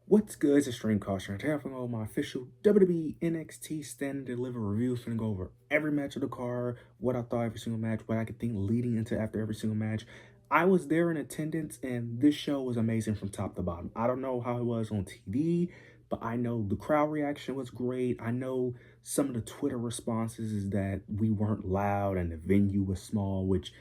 What's good? It's Extreme Caution. Today I'm going to go my official WWE NXT Stand and Deliver review. I'm going to go over every match of the card, what I thought every single match, what I could think leading into after every single match. I was there in attendance, and this show was amazing from top to bottom. I don't know how it was on TV, but I know the crowd reaction was great. I know some of the Twitter responses is that we weren't loud and the venue was small, which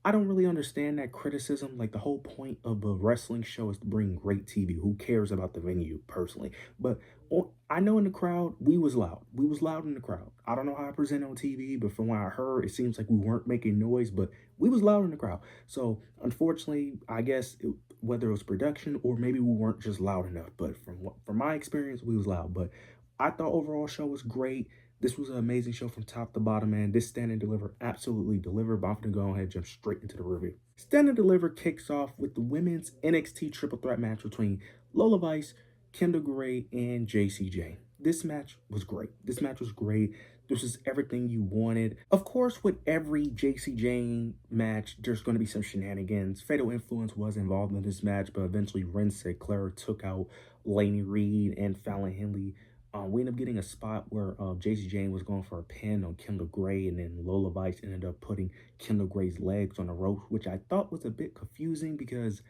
I don't really understand that criticism. Like, the whole point of a wrestling show is to bring great TV. Who cares about the venue personally? But I know in the crowd, we was loud. We was loud in the crowd. I don't know how I present on TV, but from what I heard, it seems like we weren't making noise, but we was loud in the crowd. So unfortunately, I guess whether it was production or maybe we weren't just loud enough. But from my experience, we was loud. But I thought overall show was great. This was an amazing show from top to bottom, man. This Stand and Deliver absolutely delivered, but I'm going to go ahead and jump straight into the review. Stand and Deliver kicks off with the women's NXT triple threat match between Lola Vice, Kendall Gray, and Jacy Jayne. This match was great. This match was great. This is everything you wanted. Of course, with every Jacy Jayne match, there's going to be some shenanigans. Fatal Influence was involved in this match, but eventually Ren Sinclair took out Lainey Reed and Fallon Henley. We ended up getting a spot where Jacy Jayne was going for a pin on Kendall Gray, and then Lola Vice ended up putting Kendall Gray's legs on the rope, which I thought was a bit confusing because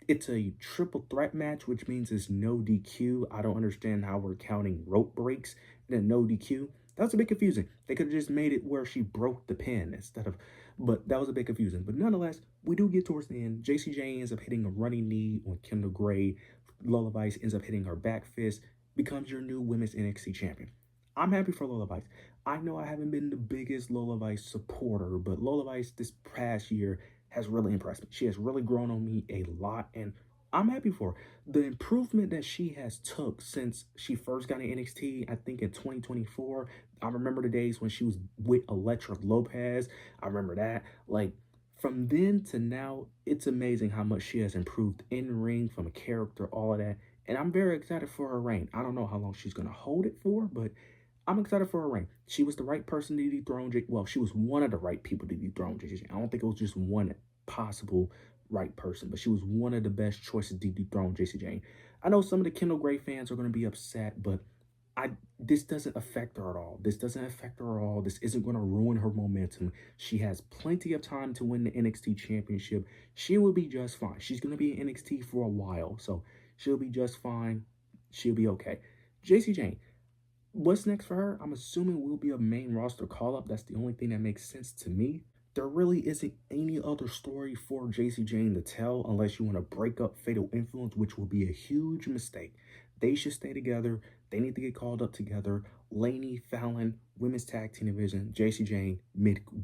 it's a triple threat match, which means it's no DQ. I don't understand how we're counting rope breaks and then no DQ. That was a bit confusing. They could have just made it where she broke the pin instead of, but that was a bit confusing. But nonetheless, we do get towards the end. Jacy Jayne ends up hitting a running knee on Kendall Gray. Lola Vice ends up hitting her back fist, becomes your new women's NXT champion. I'm happy for Lola Vice. I know I haven't been the biggest Lola Vice supporter, but Lola Vice this past year has really impressed me. She has really grown on me a lot, and I'm happy for her. The improvement that she has took since she first got in NXT, I think in 2024. I remember the days when she was with Elektra Lopez. I remember that. Like, from then to now, it's amazing how much she has improved in ring, from a character, all of that. And I'm very excited for her reign. I don't know how long she's going to hold it for, but I'm excited for her reign. She was the right person to dethrone Jake. Well, she was one of the right people to dethrone Jake. I don't think it was just one possible right person, but she was one of the best choices to dethrone Jacy Jayne. I know some of the Kendall Gray fans are going to be upset, but this doesn't affect her at all. This doesn't affect her at all. This isn't going to ruin her momentum. She has plenty of time to win the NXT championship. She will be just fine. She's going to be in NXT for a while, so she'll be just fine. She'll be okay. Jacy Jayne, what's next for her? I'm assuming will be a main roster call-up. That's the only thing that makes sense to me. There really isn't any other story for Jacy Jayne to tell unless you want to break up Fatal Influence, which will be a huge mistake. They should stay together. They need to get called up together. Lainey, Fallon, women's tag team division, Jacy Jayne,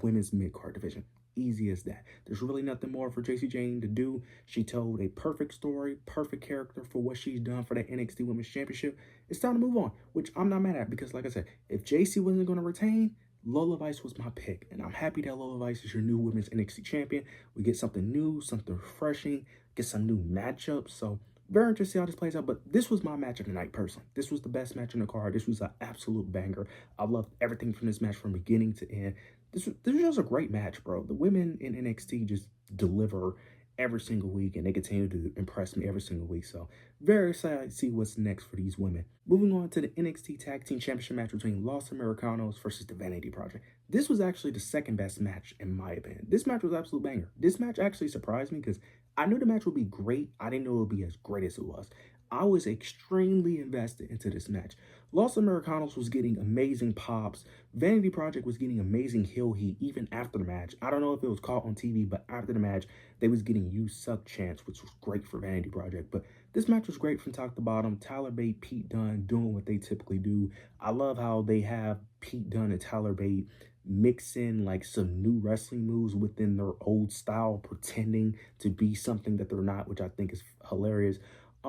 women's mid-card division. Easy as that. There's really nothing more for Jacy Jayne to do. She told a perfect story, perfect character for what she's done for that NXT Women's Championship. It's time to move on, which I'm not mad at because, like I said, if Jacy wasn't going to retain, Lola Vice was my pick, and I'm happy that Lola Vice is your new women's NXT champion. We get something new, something refreshing, get some new matchups. So very interested to see how this plays out. But this was my match of the night, personally. This was the best match in the card. This was an absolute banger. I loved everything from this match from beginning to end. This was just a great match, bro. The women in NXT just deliver every single week, and they continue to impress me every single week. So very excited to see what's next for these women. Moving on to the NXT Tag Team Championship match between Los Americanos versus the Vanity Project. This was actually the second best match in my opinion. This match was absolute banger. This match actually surprised me because I knew the match would be great. I didn't know it would be as great as it was. I was extremely invested into this match. Los Americanos was getting amazing pops. Vanity Project was getting amazing heel heat even after the match. I don't know if it was caught on TV, but after the match, they was getting "You Suck" chants, which was great for Vanity Project. But this match was great from top to bottom. Tyler Bate, Pete Dunne doing what they typically do. I love how they have Pete Dunne and Tyler Bate mix in like some new wrestling moves within their old style, pretending to be something that they're not, which I think is hilarious.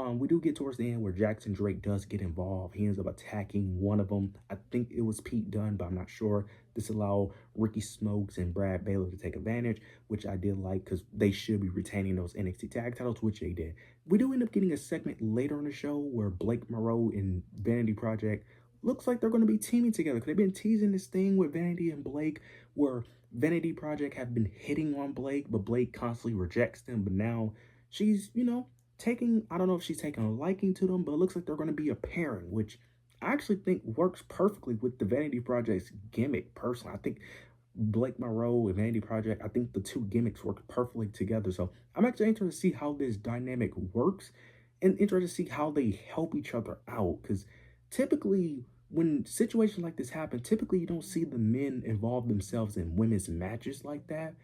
We do get towards the end where Jackson Drake does get involved. He ends up attacking one of them. I think it was Pete Dunne, but I'm not sure. This allowed Ricky Smokes and Brad Baylor to take advantage, which I did like because they should be retaining those NXT tag titles, which they did. We do end up getting a segment later in the show where Blake Moreau and Vanity Project looks like they're going to be teaming together because they've been teasing this thing with Vanity and Blake where Vanity Project have been hitting on Blake, but Blake constantly rejects them. But now she's, I don't know if she's taking a liking to them, but it looks like they're going to be a pairing, which I actually think works perfectly with the Vanity Project's gimmick. Personally, I think Blake Monroe and Vanity Project, I think the two gimmicks work perfectly together. So I'm actually interested to see how this dynamic works and interested to see how they help each other out. Because typically, when situations like this happen, typically you don't see the men involve themselves in women's matches like that.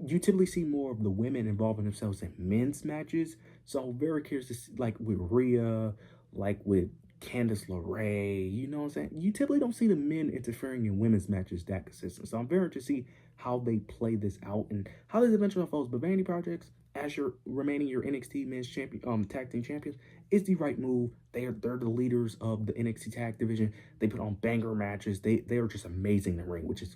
You typically see more of the women involving themselves in men's matches. So I'm very curious to see, like with Rhea, like with Candice LeRae, you know what I'm saying? You typically don't see the men interfering in women's matches that consistent. So I'm very interested to see how they play this out and how this eventually unfolds. But Vanity Projects, as you're remaining your NXT men's champion, tag team champions, is the right move. They're the leaders of the NXT tag division. They put on banger matches. They are just amazing in the ring, which is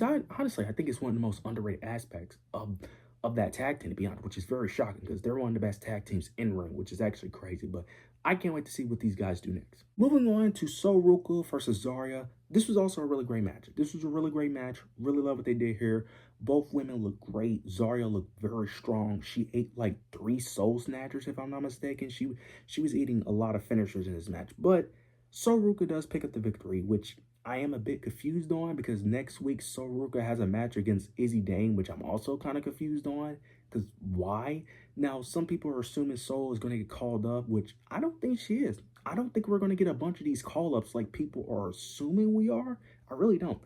honestly I think it's one of the most underrated aspects of that tag team, to be honest, which is very shocking because they're one of the best tag teams in ring, which is actually crazy. But I can't wait to see what these guys do next. Moving on to Sol Ruca versus Zarya. This was also a really great match. This was a really great match. Really love what they did here. Both women look great. Zarya looked very strong. She ate like 3 soul snatchers, if I'm not mistaken. She was eating a lot of finishers in this match. But Sol Ruca does pick up the victory, which I am a bit confused on because next week Sol Ruca has a match against Izzy Dane, which I'm also kind of confused on because why? Now, some people are assuming Sol is going to get called up, which I don't think she is. I don't think we're going to get a bunch of these call-ups like people are assuming we are. I really don't.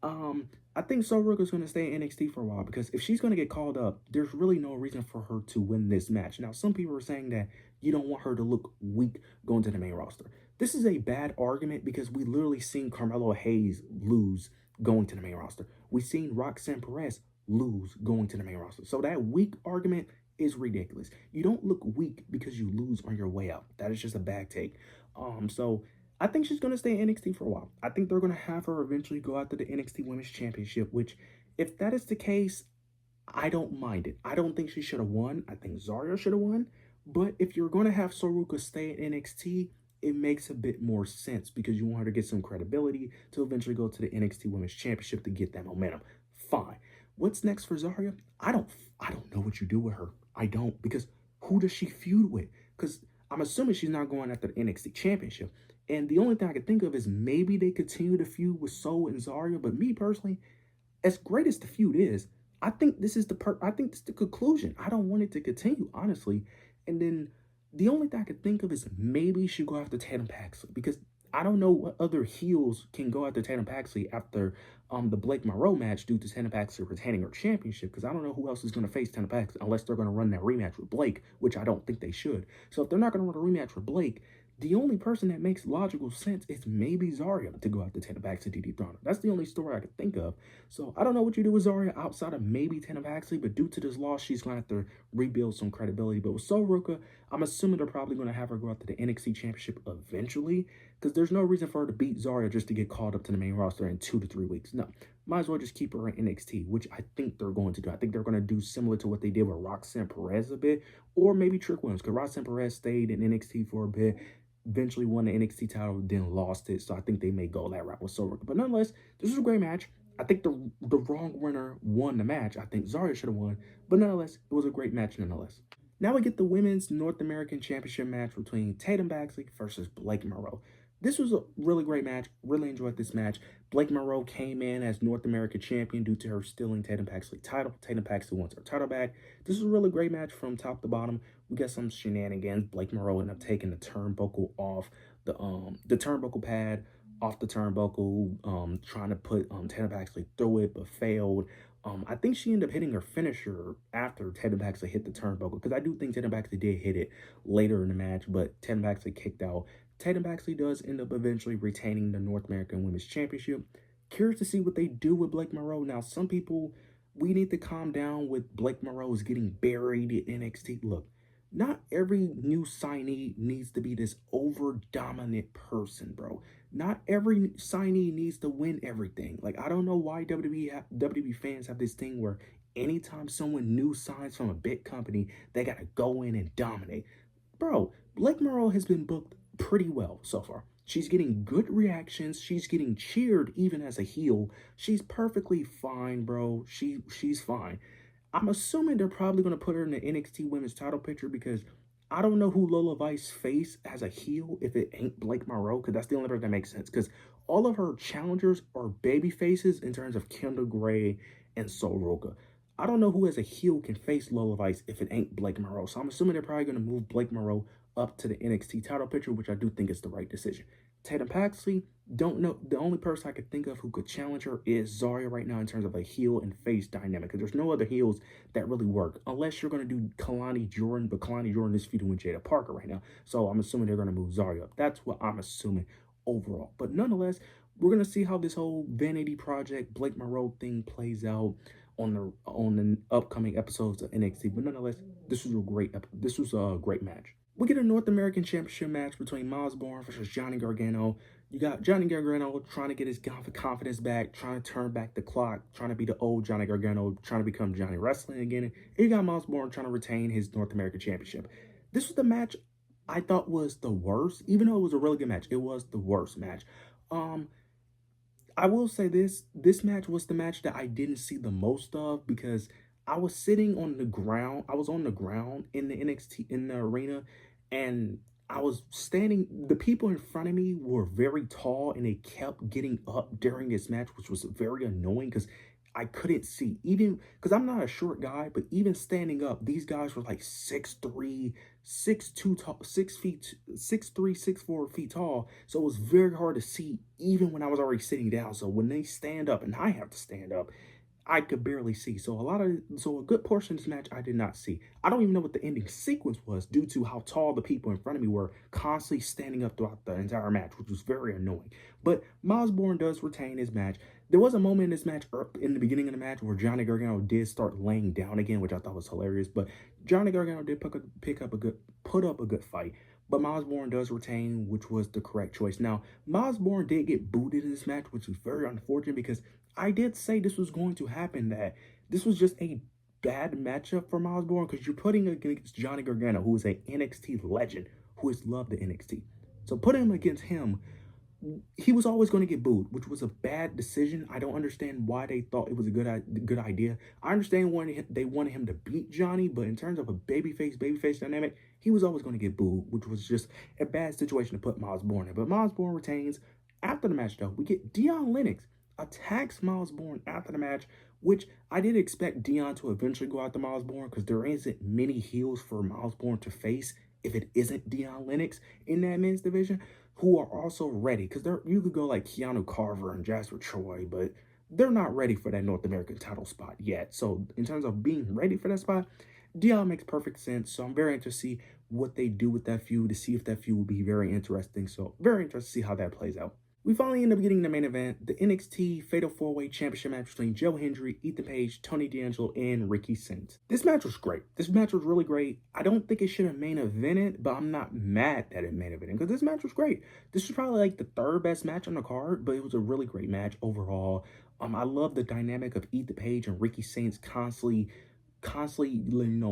I think Sol Ruca is going to stay in NXT for a while because if she's going to get called up, there's really no reason for her to win this match. Now, some people are saying that you don't want her to look weak going to the main roster. This is a bad argument because we literally seen Carmelo Hayes lose going to the main roster. We've seen Roxanne Perez lose going to the main roster. So that weak argument is ridiculous. You don't look weak because you lose on your way out. That is just a bad take. So I think she's going to stay in NXT for a while. I think they're going to have her eventually go after the NXT Women's Championship, which if that is the case, I don't mind it. I don't think she should have won. I think Zarya should have won. But if you're going to have Sol Ruca stay at NXT, it makes a bit more sense because you want her to get some credibility to eventually go to the NXT Women's Championship to get that momentum. Fine. What's next for Zarya? I don't know what you do with her. I don't, because who does she feud with? Because I'm assuming she's not going after the NXT Championship. And the only thing I can think of is maybe they continue to feud with Sol and Zarya. But me personally, as great as the feud is, I think this is the conclusion. I don't want it to continue, honestly. And then the only thing I could think of is maybe she go after Tatum Paxley because I don't know what other heels can go after Tatum Paxley after the Blake Monroe match due to Tatum Paxley retaining her championship because I don't know who else is going to face Tatum Paxley unless they're going to run that rematch with Blake, which I don't think they should. So if they're not going to run a rematch with Blake, the only person that makes logical sense is maybe Zarya to go after Tatum Paxley to dethrone her. That's the only story I could think of. So I don't know what you do with Zarya outside of maybe Tatum Paxley, but due to this loss, she's going to have to rebuild some credibility. But with Sol Ruca, I'm assuming they're probably going to have her go after the NXT Championship eventually because there's no reason for her to beat Zarya just to get called up to the main roster in 2 to 3 weeks. No, might as well just keep her in NXT, which I think they're going to do. I think they're going to do similar to what they did with Roxanne Perez a bit, or maybe Trick Williams, because Roxanne Perez stayed in NXT for a bit, eventually won the NXT title, then lost it. So I think they may go that route with Sol Ruca. But nonetheless, this was a great match. I think the wrong winner won the match. I think Zarya should have won. But nonetheless, it was a great match nonetheless. Now we get the Women's North American Championship match between Tatum Paxley versus Blake Monroe. This was a really great match. Really enjoyed this match. Blake Monroe came in as North American Champion due to her stealing Tatum Paxley's title. Tatum Paxley wants her title back. This was a really great match from top to bottom. We got some shenanigans. Blake Monroe ended up taking the turnbuckle off the turnbuckle pad off the turnbuckle, trying to put Tatum Paxley through it, but failed. I think she ended up hitting her finisher after Tatum Paxley hit the turnbuckle because I do think Tatum Paxley did hit it later in the match, but Tatum Paxley kicked out. Tatum Paxley does end up eventually retaining the North American Women's Championship. Curious to see what they do with Blake Monroe. Now, some people, we need to calm down with Blake Monroe is getting buried in NXT. Look, not every new signee needs to be this over-dominant person, bro. Not every signee needs to win everything. Like, I don't know why WWE fans have this thing where anytime someone new signs from a big company, they got to go in and dominate. Bro, Blake Monroe has been booked pretty well so far. She's getting good reactions. She's getting cheered even as a heel. She's perfectly fine, bro. She's fine. I'm assuming they're probably going to put her in the NXT Women's title picture because I don't know who Lola Vice face as a heel if it ain't Blake Monroe, because that's the only person that makes sense. Because all of her challengers are baby faces in terms of Kendall Gray and Sol Roca. I don't know who as a heel can face Lola Vice if it ain't Blake Monroe. So I'm assuming they're probably going to move Blake Monroe up to the NXT title picture, which I do think is the right decision. Tatum Paxley, don't know. The only person I could think of who could challenge her is Zarya right now in terms of a heel and face dynamic. Because there's no other heels that really work unless you're going to do Kalani Jordan, but Kalani Jordan is feuding with Jada Parker right now. So I'm assuming they're going to move Zarya up. That's what I'm assuming overall. But nonetheless, we're going to see how this whole Vanity Project, Blake Monroe thing plays out on the upcoming episodes of NXT. But nonetheless, this was a great match. We get a North American Championship match between Miles Bourne versus Johnny Gargano. You got Johnny Gargano trying to get his confidence back, trying to turn back the clock, trying to be the old Johnny Gargano, trying to become Johnny Wrestling again. And you got Miles Bourne trying to retain his North American Championship. This was the match I thought was the worst, even though it was a really good match. It was the worst match. I will say this match was the match that I didn't see the most of because I was sitting on the ground. I was on the ground in the NXT in the arena, and I was standing. The people in front of me were very tall, and they kept getting up during this match, which was very annoying because I couldn't see. Even because I'm not a short guy, but even standing up, these guys were like 6'3", 6'2", tall, 6'3", 6'4" tall. So it was very hard to see even when I was already sitting down. So when they stand up and I have to stand up, I could barely see. So a good portion of this match I did not see. I don't even know what the ending sequence was due to how tall the people in front of me were, constantly standing up throughout the entire match, which was very annoying. But Miles Bourne does retain his match. There was a moment in this match in the beginning of the match where Johnny Gargano did start laying down again, which I thought was hilarious. But Johnny Gargano did put up a good fight. But Miles Bourne does retain, which was the correct choice. Now, Miles Bourne did get booted in this match, which was very unfortunate because I did say this was going to happen, that this was just a bad matchup for Miles Bourne because you're putting against Johnny Gargano, who is an NXT legend, who has loved the NXT. So putting him against him, he was always going to get booed, which was a bad decision. I don't understand why they thought it was a good idea. I understand when they wanted him to beat Johnny, but in terms of a babyface dynamic, he was always going to get booed, which was just a bad situation to put Miles Bourne in. But Miles Bourne retains. After the match, though, we get Dion Lennox attacks Miles Bourne after the match, which I did expect Dion to eventually go after Miles Bourne because there isn't many heels for Miles Bourne to face if it isn't Dion Lennox in that men's division, who are also ready. Because you could go like Keanu Carver and Jasper Troy, but they're not ready for that North American title spot yet. So in terms of being ready for that spot, Dion makes perfect sense. So I'm very interested to see what they do with that feud, to see if that feud will be very interesting. So very interested to see how that plays out. We finally end up getting the main event, the NXT Fatal 4-Way Championship match between Joe Hendry, Ethan Page, Tony D'Angelo, and Ricky Sainz. This match was great. This match was really great. I don't think it should have main evented, but I'm not mad that it main evented because this match was great. This was probably like the third best match on the card, but it was a really great match overall. I love the dynamic of Ethan Page and Ricky Sainz constantly,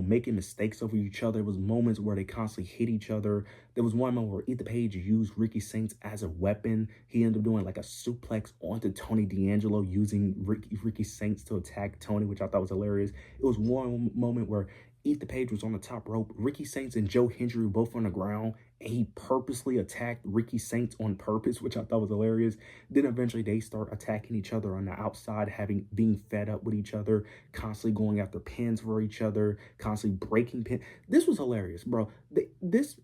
making mistakes over each other. There was moments where they constantly hit each other. There was one moment where Ethan Page used Ricky Sainz as a weapon. He ended up doing like a suplex onto Tony D'Angelo using Ricky Sainz to attack Tony, which I thought was hilarious. It was one moment where Ethan Page was on the top rope. Ricky Sainz and Joe Hendry were both on the ground, and he purposely attacked Ricky Sainz on purpose, which I thought was hilarious. Then eventually they start attacking each other on the outside, being fed up with each other, constantly going after pins for each other, constantly breaking pins. This was hilarious, bro. This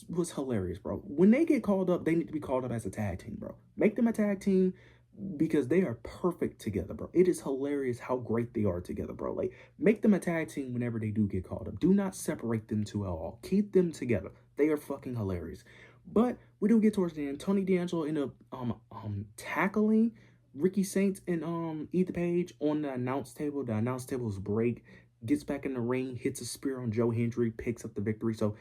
was hilarious, bro. When they get called up, they need to be called up as a tag team, bro. Make them a tag team, because they are perfect together, bro. It is hilarious how great they are together, bro. Like, make them a tag team whenever they do get called up. Do not separate them two at all. Keep them together. They are fucking hilarious. But we do get towards the end. Tony D'Angelo ended up tackling Ricky Sainz and Ethan Page on the announce table. The announce tables break, gets back in the ring, hits a spear on Joe Hendry, picks up the victory. So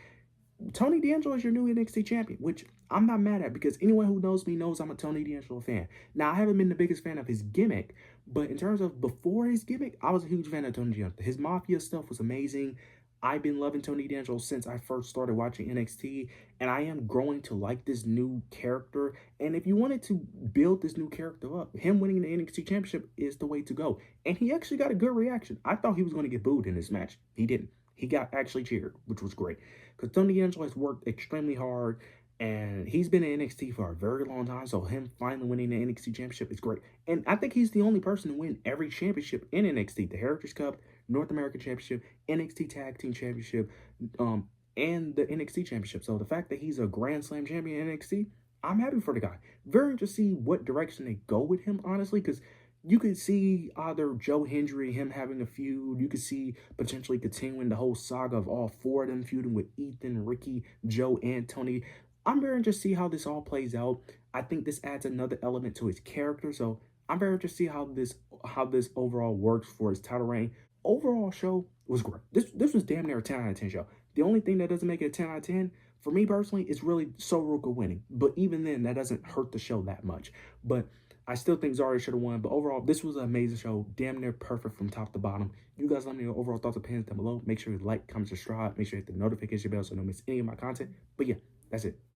Tony D'Angelo is your new NXT champion, which I'm not mad at because anyone who knows me knows I'm a Tony D'Angelo fan. Now, I haven't been the biggest fan of his gimmick, but in terms of before his gimmick, I was a huge fan of Tony D'Angelo. His Mafia stuff was amazing. I've been loving Tony D'Angelo since I first started watching NXT, and I am growing to like this new character. And if you wanted to build this new character up, him winning the NXT championship is the way to go. And he actually got a good reaction. I thought he was going to get booed in this match. He didn't. He got actually cheered, which was great. Because Tony D'Angelo has worked extremely hard and he's been in NXT for a very long time. So him finally winning the NXT championship is great. And I think he's the only person to win every championship in NXT. The Heritage Cup, North American Championship, NXT Tag Team Championship, and the NXT Championship. So the fact that he's a Grand Slam champion in NXT, I'm happy for the guy. Very interested to see what direction they go with him, honestly, because you could see either Joe Hendry, him having a feud. You could see potentially continuing the whole saga of all four of them feuding with Ethan, Ricky, Joe, and Tony. I'm very interested to see how this all plays out. I think this adds another element to his character. So I'm very interested to see how this overall works for his title reign. Overall show was great. This was damn near a 10 out of 10 show. The only thing that doesn't make it a 10 out of 10 for me personally is really Soroka winning. But even then, that doesn't hurt the show that much. But I still think Zarya should have won, but overall, this was an amazing show. Damn near perfect from top to bottom. You guys let me know your overall thoughts and opinions down below. Make sure you like, comment, subscribe. Make sure you hit the notification bell so you don't miss any of my content. But yeah, that's it.